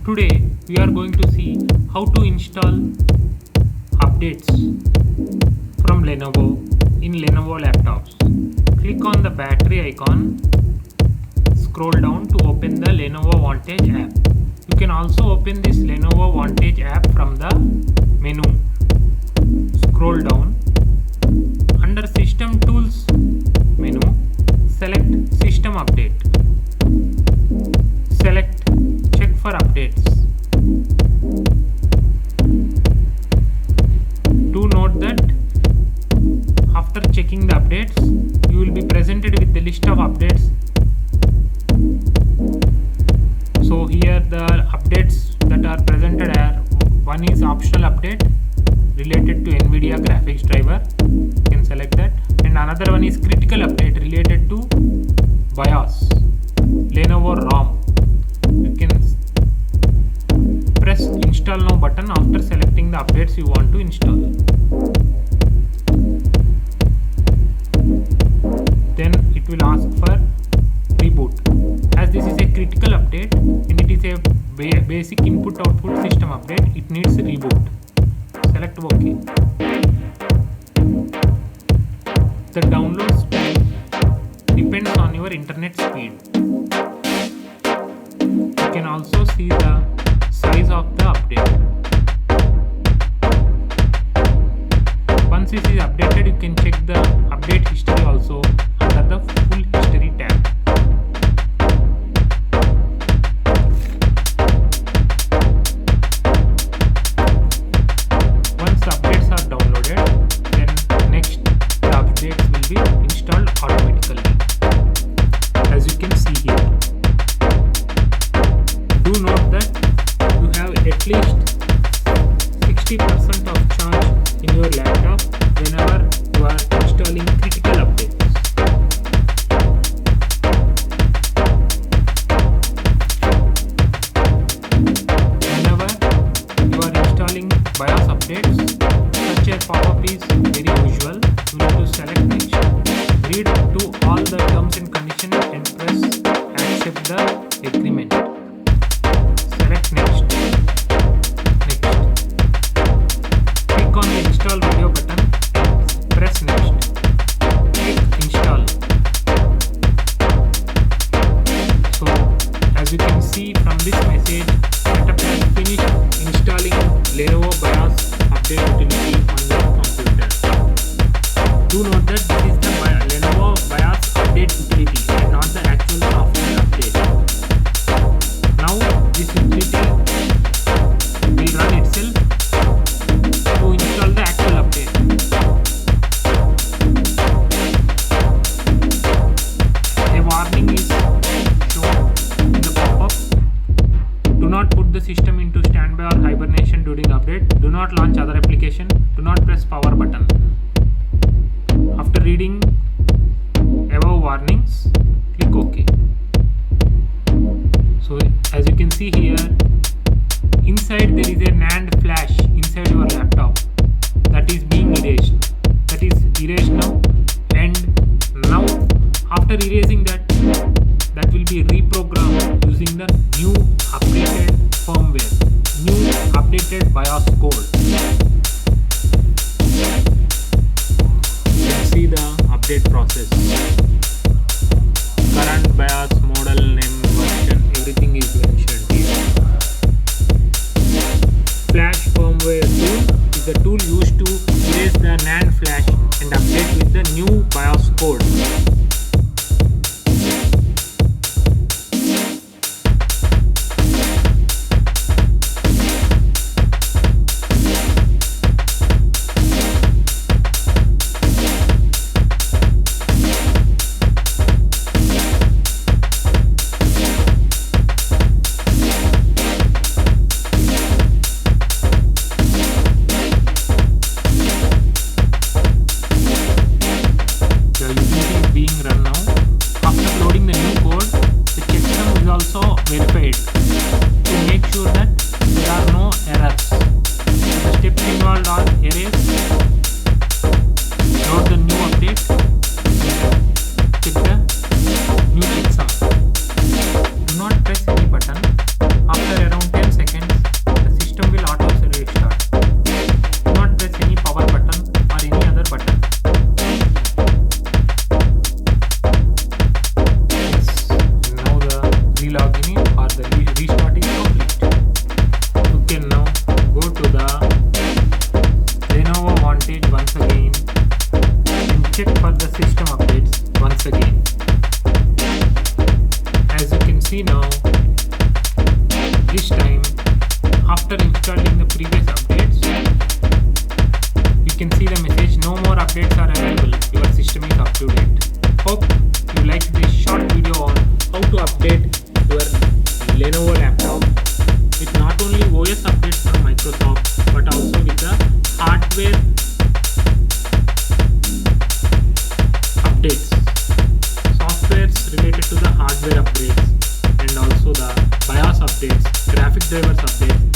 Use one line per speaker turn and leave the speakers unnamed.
Today we are going to see how to install updates from Lenovo in Lenovo laptops. Click on the battery icon, scroll down to open the Lenovo Vantage app. You can also open this Lenovo Vantage app from the menu. Scroll down. Under System Tools menu, select System Update. Select Check for updates. Do note that after checking the updates, you will be presented with the list of updates. So here the updates that are presented are: one is optional update related to NVIDIA graphics driver. You can select that, and another one is critical update related to BIOS, Lenovo ROM. You can press install now button after selecting the updates you want to install. Then it will ask for reboot. As this is a critical update and it is a basic input output system update, it needs reboot. Select OK. The download speed depends on your internet speed. You can also see the size of the update. Once this is updated, you can check the update history also under the full history tab. Once the updates are downloaded, then next the updates will be installed automatically. As you can see here. Do note that you have at least 60% of charge in your laptop whenever you are installing critical updates. Whenever you are installing BIOS updates, such a pop-up is very usual. You need to select next. Read to all the terms and conditions and press accept the agreement. Select next. Click on the install video button and press next. Click install. So as you can see from this message, setup has finished installing Lenovo BIOS update utility on your computer. Do note that this is the Lenovo BIOS update utility and not the actual software update. Now this utility will run itself to install the actual update. A warning is shown in the pop-up. Do not put the system into standby or hibernation during update. Do not launch other application. Do not press power button. After reading above warnings, click OK. So as you can see here, inside there is a NAND flash inside your laptop that is being erased. That is erased now, and now after erasing that will be reprogrammed using the new updated firmware, new updated BIOS code. You can see the update process. Current BIOS model name, version, everything is mentioned here. Flash firmware tool is the tool used to erase the NAND flash and update with the new BIOS code. Being This time, after installing the previous updates, you can see the message no more updates are available. Your system is up to date. Hope you liked this short video on how to update your Lenovo laptop with not only OS updates from Microsoft but also with the hardware updates, softwares related to the hardware upgrades, and also the BIOS updates, graphic drivers updates,